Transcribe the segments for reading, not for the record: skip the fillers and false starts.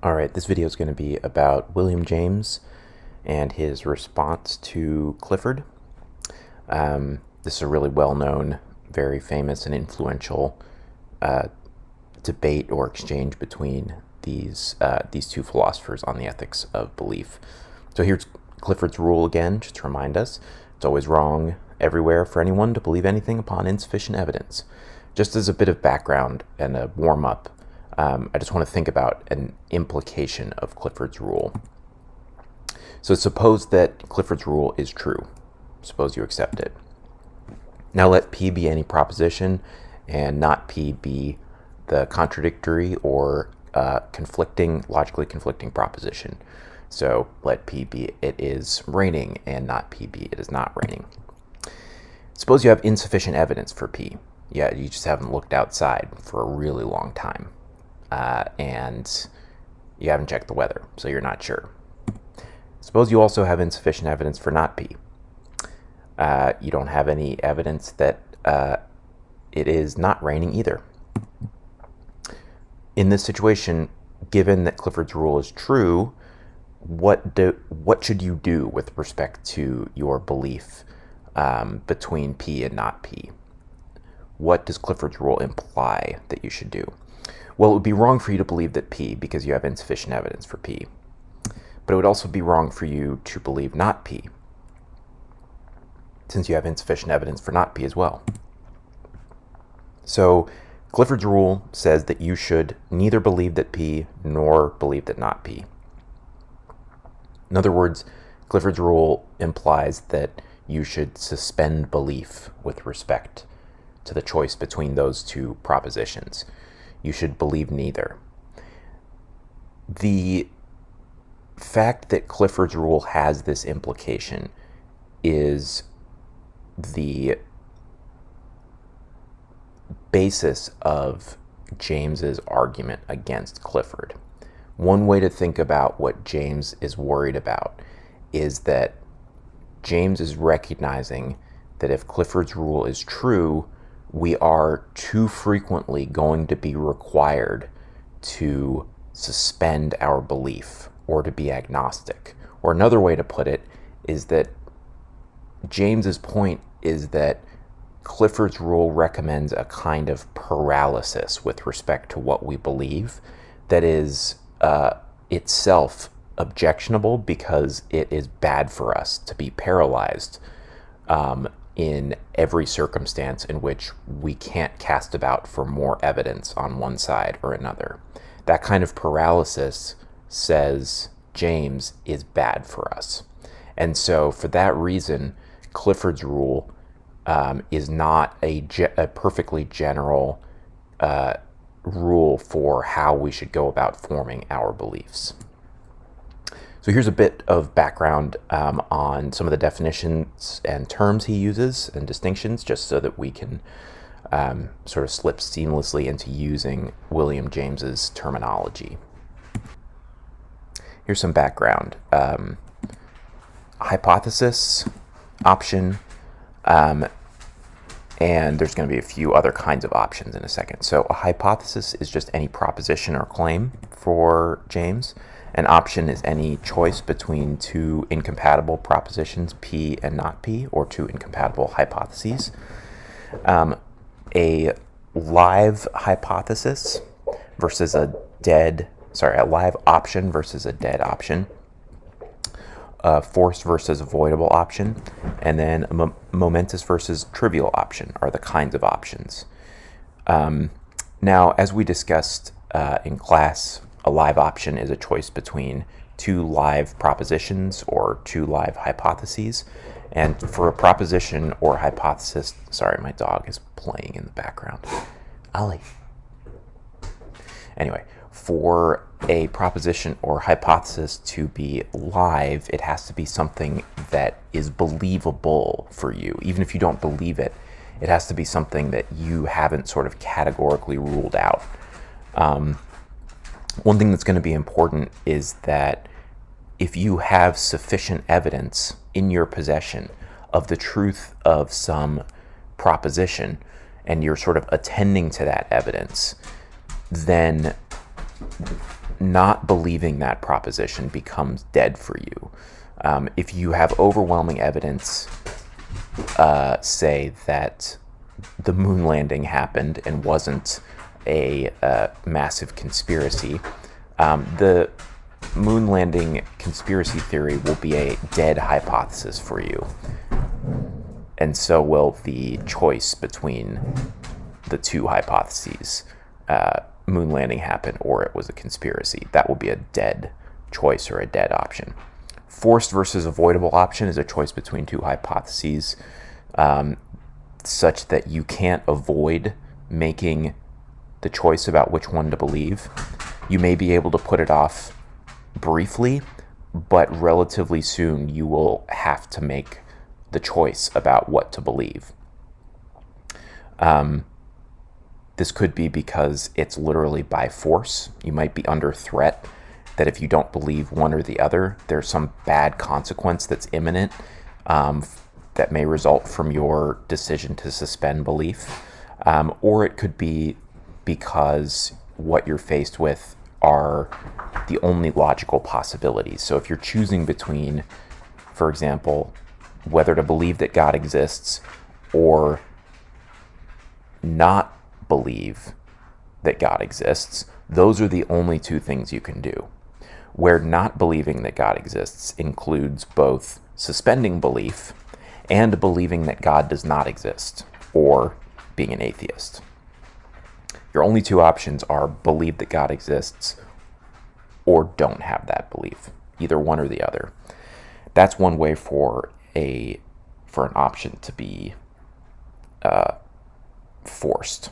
All right, this video is going to be about William James and his response to Clifford. This is a really well-known, very famous and influential debate or exchange between these two philosophers on the ethics of belief. So here's Clifford's rule again, just to remind us. It's always wrong everywhere for anyone to believe anything upon insufficient evidence. Just as a bit of background and a warm-up, I just want to think about an implication of Clifford's rule. So suppose that Clifford's rule is true. Suppose you accept it. Now let P be any proposition and not P be the contradictory or logically conflicting proposition. So let P be it is raining and not P be it is not raining. Suppose you have insufficient evidence for P. Yeah, you just haven't looked outside for a really long time. And you haven't checked the weather, so you're not sure. Suppose you also have insufficient evidence for not P. You don't have any evidence that it is not raining either. In this situation, given that Clifford's rule is true, what should you do with respect to your belief between P and not P? What does Clifford's rule imply that you should do? Well, it would be wrong for you to believe that P because you have insufficient evidence for P. But it would also be wrong for you to believe not P, since you have insufficient evidence for not P as well. So Clifford's rule says that you should neither believe that P nor believe that not P. In other words, Clifford's rule implies that you should suspend belief with respect to the choice between those two propositions. You should believe neither. The fact that Clifford's rule has this implication is the basis of James's argument against Clifford. One way to think about what James is worried about is that James is recognizing that if Clifford's rule is true, we are too frequently going to be required to suspend our belief or to be agnostic. Or another way to put it is that James's point is that Clifford's rule recommends a kind of paralysis with respect to what we believe that is itself objectionable because it is bad for us to be paralyzed in every circumstance in which we can't cast about for more evidence on one side or another. That kind of paralysis, says James, is bad for us. And so for that reason, Clifford's rule is not a perfectly general rule for how we should go about forming our beliefs. So here's a bit of background on some of the definitions and terms he uses and distinctions, just so that we can sort of slip seamlessly into using William James's terminology. Here's some background. Hypothesis, option, and there's going to be a few other kinds of options in a second. So a hypothesis is just any proposition or claim for James. An option is any choice between two incompatible propositions, P and not P, or two incompatible hypotheses. A live hypothesis versus a live option versus a dead option. A forced versus avoidable option. And then a momentous versus trivial option are the kinds of options. Now, as we discussed in class, a live option is a choice between two live propositions or two live hypotheses. And for a proposition or hypothesis, sorry, my dog is playing in the background. Ollie. Anyway, for a proposition or hypothesis to be live, it has to be something that is believable for you. Even if you don't believe it, it has to be something that you haven't sort of categorically ruled out. One thing that's going to be important is that if you have sufficient evidence in your possession of the truth of some proposition and you're sort of attending to that evidence, then not believing that proposition becomes dead for you. If you have overwhelming evidence, say that the moon landing happened and wasn't a massive conspiracy, the moon landing conspiracy theory will be a dead hypothesis for you. And so will the choice between the two hypotheses, moon landing happened or it was a conspiracy. That will be a dead choice or a dead option. Forced versus avoidable option is a choice between two hypotheses, such that you can't avoid making the choice about which one to believe. You may be able to put it off briefly, but relatively soon you will have to make the choice about what to believe. This could be because it's literally by force. You might be under threat that if you don't believe one or the other, there's some bad consequence that's imminent, that may result from your decision to suspend belief. Or it could be because what you're faced with are the only logical possibilities. So if you're choosing between, for example, whether to believe that God exists or not believe that God exists, those are the only two things you can do. Where not believing that God exists includes both suspending belief and believing that God does not exist, or being an atheist. Your only two options are believe that God exists or don't have that belief, either one or the other. That's one way for an option to be forced.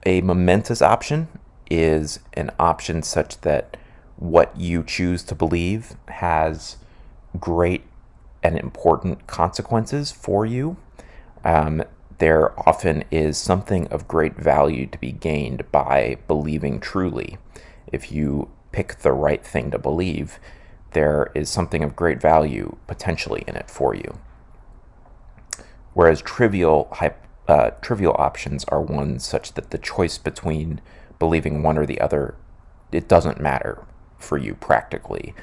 A momentous option is an option such that what you choose to believe has great and important consequences for you. There often is something of great value to be gained by believing truly. If you pick the right thing to believe, there is something of great value potentially in it for you. Whereas trivial options are ones such that the choice between believing one or the other, it doesn't matter for you practically.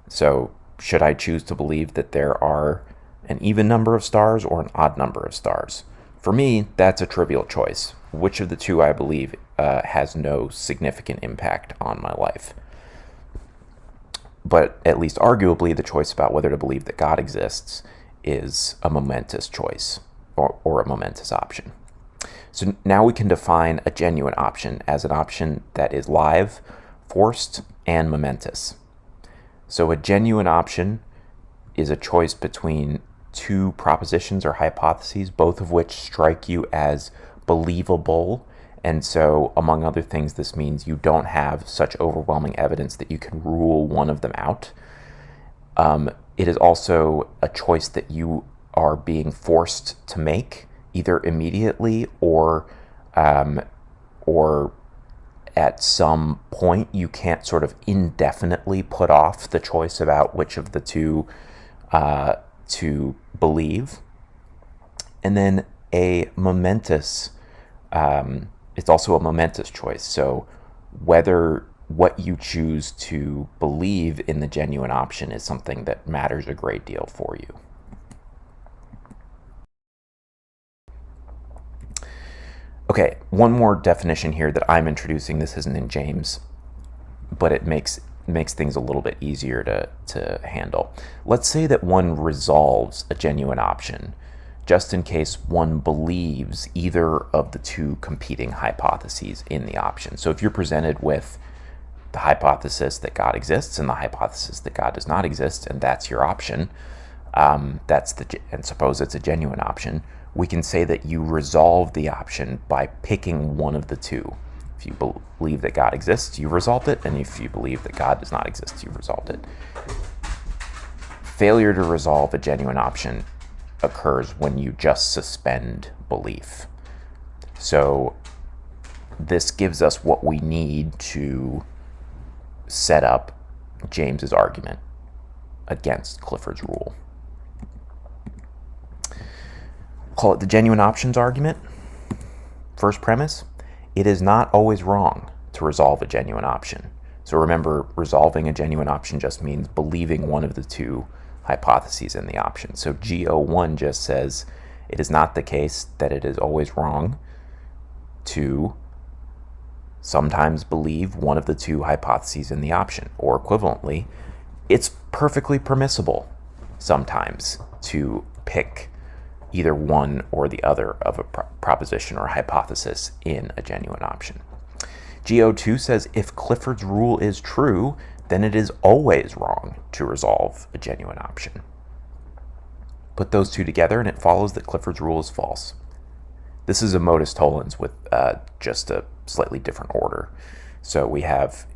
So should I choose to believe that there are an even number of stars or an odd number of stars? For me, that's a trivial choice. Which of the two I believe has no significant impact on my life. But at least arguably, the choice about whether to believe that God exists is a momentous choice, or a momentous option. So now we can define a genuine option as an option that is live, forced, and momentous. So a genuine option is a choice between two propositions or hypotheses, both of which strike you as believable. And so, among other things, this means you don't have such overwhelming evidence that you can rule one of them out. It is also a choice that you are being forced to make, either immediately or at some point. You can't sort of indefinitely put off the choice about which of the two to believe. And then a momentous, it's also a momentous choice. So whether what you choose to believe in the genuine option is something that matters a great deal for you. Okay, one more definition here that I'm introducing. This isn't in James, but it makes things a little bit easier to handle. Let's say that one resolves a genuine option just in case one believes either of the two competing hypotheses in the option. So if you're presented with the hypothesis that God exists and the hypothesis that God does not exist, and that's your option, and suppose it's a genuine option, we can say that you resolve the option by picking one of the two. If you believe that God exists, you resolved it, and if you believe that God does not exist, you resolved it. Failure to resolve a genuine option occurs when you just suspend belief. So this gives us what we need to set up James's argument against Clifford's rule. Call it the genuine options argument. First premise: it is not always wrong to resolve a genuine option. So remember, resolving a genuine option just means believing one of the two hypotheses in the option. So G01 just says it is not the case that it is always wrong to sometimes believe one of the two hypotheses in the option, or equivalently, it's perfectly permissible sometimes to pick either one or the other of a proposition or hypothesis in a genuine option. G02 says if Clifford's rule is true, then it is always wrong to resolve a genuine option. Put those two together and it follows that Clifford's rule is false. This is a modus tollens with just a slightly different order. So we have,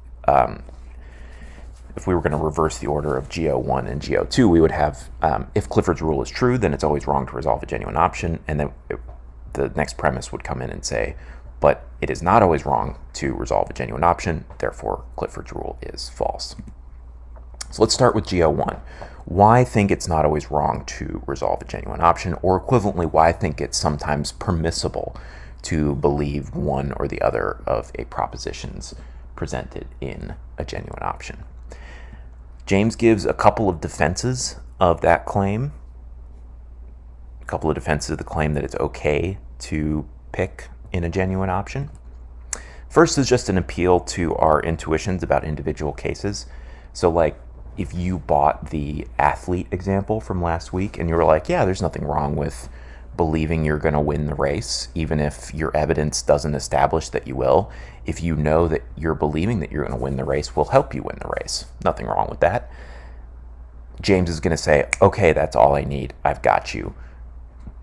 if we were going to reverse the order of G01 and G02, we would have, if Clifford's rule is true, then it's always wrong to resolve a genuine option. And then the next premise would come in and say, but it is not always wrong to resolve a genuine option, therefore Clifford's rule is false. So let's start with G01. Why think it's not always wrong to resolve a genuine option, or equivalently, why think it's sometimes permissible to believe one or the other of a propositions presented in a genuine option? James gives a couple of defenses of that claim, a couple of defenses of the claim that it's okay to pick in a genuine option. First is just an appeal to our intuitions about individual cases. So like, if you bought the athlete example from last week and you were like, yeah, there's nothing wrong with believing you're going to win the race, even if your evidence doesn't establish that you will. If you know that you're believing that you're going to win the race will help you win the race. Nothing wrong with that. James is going to say, okay, that's all I need. I've got you.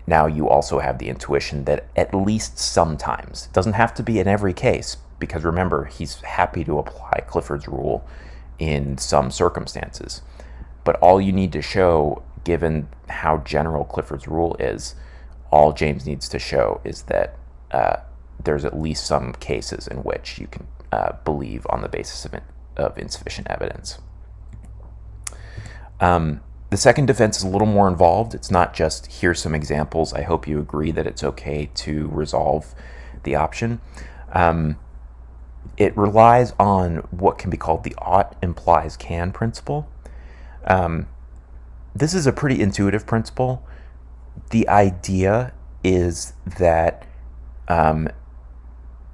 Now you also have the intuition that at least sometimes, it doesn't have to be in every case, because remember, he's happy to apply Clifford's rule in some circumstances. But all you need to show, given how general Clifford's rule is, all James needs to show is that there's at least some cases in which you can believe on the basis of insufficient evidence. The second defense is a little more involved. It's not just, here's some examples, I hope you agree that it's okay to resolve the option. It relies on what can be called the ought implies can principle. This is a pretty intuitive principle. The idea is that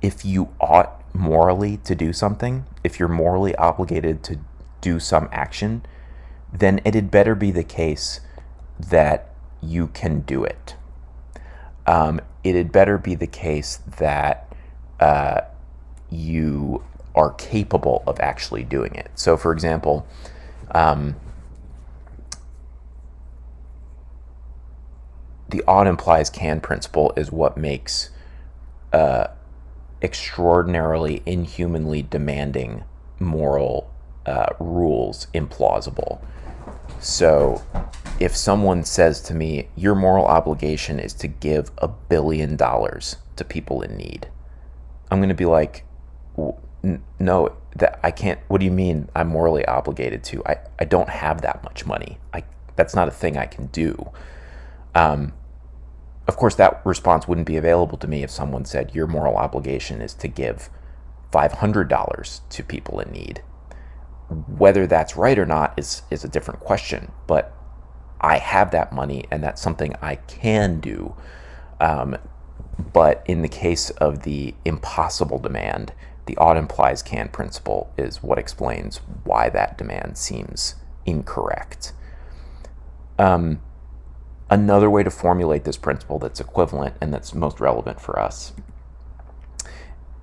if you ought morally to do something, if you're morally obligated to do some action, then it had better be the case that you can do it. It had better be the case that you are capable of actually doing it. So, for example, the ought implies can principle is what makes extraordinarily, inhumanly demanding moral rules implausible. So if someone says to me, your moral obligation is to give $1 billion to people in need, I'm going to be like, no, that I can't. What do you mean I'm morally obligated to? I don't have that much money. That's not a thing I can do. Of course, that response wouldn't be available to me if someone said your moral obligation is to give $500 to people in need. Whether that's right or not is a different question, but I have that money and that's something I can do. But in the case of the impossible demand, the ought implies can principle is what explains why that demand seems incorrect. Another way to formulate this principle that's equivalent and that's most relevant for us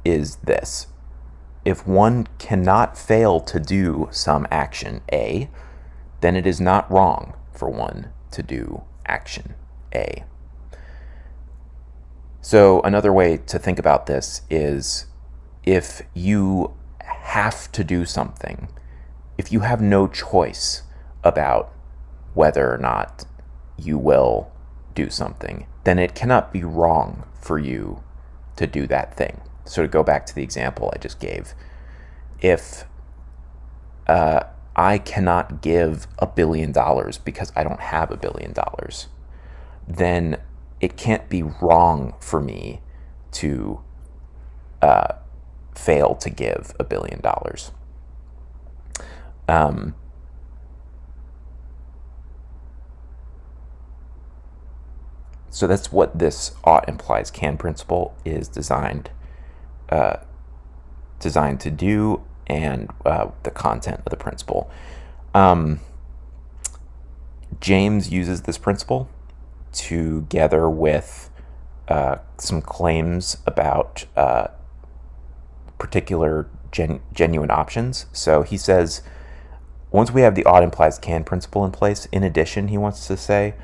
is this. If one cannot fail to do some action A, then it is not wrong for one to do action A. So another way to think about this is if you have to do something, if you have no choice about whether or not you will do something, then it cannot be wrong for you to do that thing. So to go back to the example I just gave, if I cannot give $1 billion because I don't have $1 billion, then it can't be wrong for me to fail to give $1 billion. So that's what this ought implies can principle is designed to do, and the content of the principle. James uses this principle together with some claims about particular genuine options. So he says, once we have the ought implies can principle in place, in addition, he wants to say,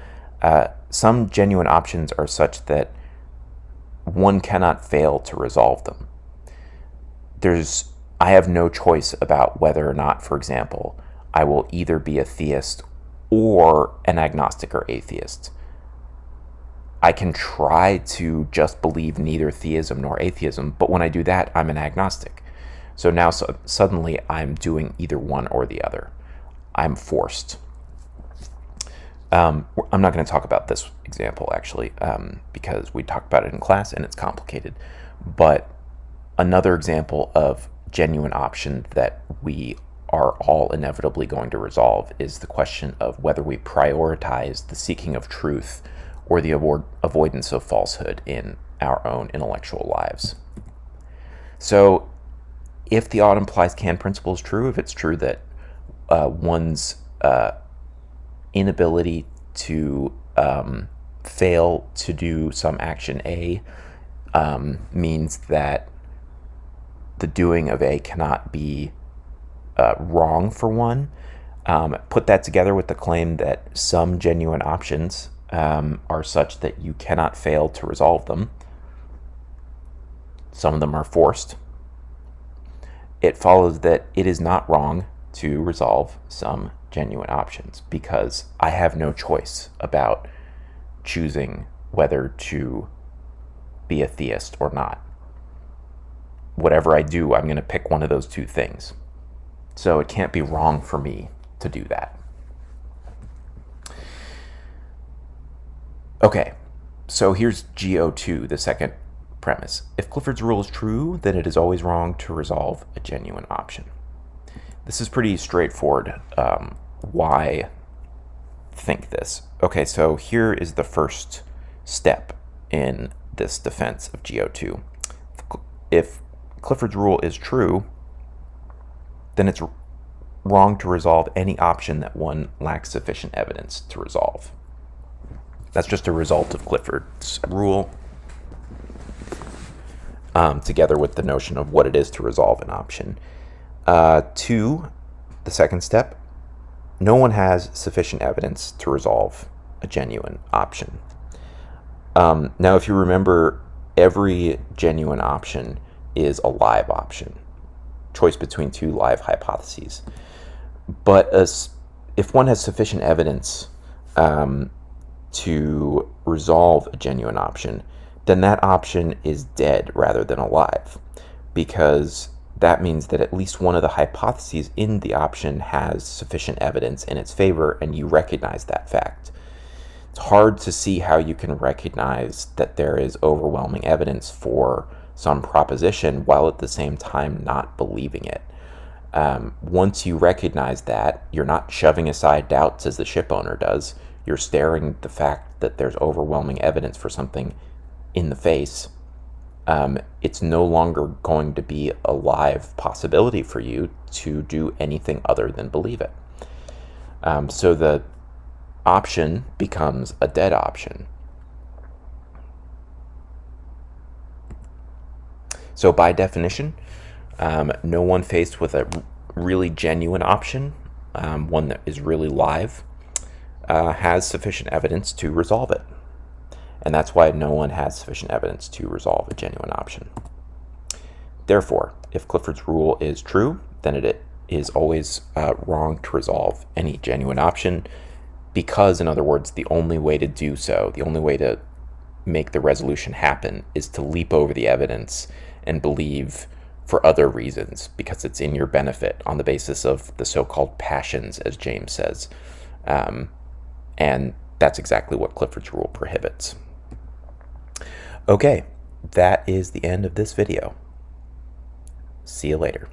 some genuine options are such that one cannot fail to resolve them. I have no choice about whether or not, for example, I will either be a theist or an agnostic or atheist. I can try to just believe neither theism nor atheism, but when I do that, I'm an agnostic. So now suddenly I'm doing either one or the other. I'm forced. I'm not going to talk about this example, actually, because we talked about it in class and it's complicated. But another example of genuine option that we are all inevitably going to resolve is the question of whether we prioritize the seeking of truth or the avoidance of falsehood in our own intellectual lives. So if the ought implies can principle is true, if it's true that one's inability to fail to do some action A means that the doing of A cannot be wrong for one, put that together with the claim that some genuine options are such that you cannot fail to resolve them. Some of them are forced. It follows that it is not wrong to resolve some genuine options because I have no choice about choosing whether to be a theist or not. Whatever I do, I'm going to pick one of those two things. So it can't be wrong for me to do that. Okay, so here's GO2, the second premise. If Clifford's rule is true, then it is always wrong to resolve a genuine option. This is pretty straightforward. Why think this? Okay, so here is the first step in this defense of GO2. If Clifford's rule is true, then it's wrong to resolve any option that one lacks sufficient evidence to resolve. That's just a result of Clifford's rule, together with the notion of what it is to resolve an option. 2, the second step, no one has sufficient evidence to resolve a genuine option. Now, if you remember, every genuine option is a live option, choice between two live hypotheses. But if one has sufficient evidence to resolve a genuine option, then that option is dead rather than alive, because that means that at least one of the hypotheses in the option has sufficient evidence in its favor, and you recognize that fact. It's hard to see how you can recognize that there is overwhelming evidence for some proposition while at the same time not believing it. Once you recognize that, you're not shoving aside doubts as the ship owner does. You're staring the fact that there's overwhelming evidence for something in the face. It's no longer going to be a live possibility for you to do anything other than believe it. So the option becomes a dead option. So by definition, no one faced with a really genuine option, one that is really live, has sufficient evidence to resolve it. And that's why no one has sufficient evidence to resolve a genuine option. Therefore, if Clifford's rule is true, then it is always wrong to resolve any genuine option, because, in other words, the only way to do so, the only way to make the resolution happen, is to leap over the evidence and believe for other reasons, because it's in your benefit on the basis of the so-called passions, as James says. And that's exactly what Clifford's rule prohibits. Okay, that is the end of this video. See you later.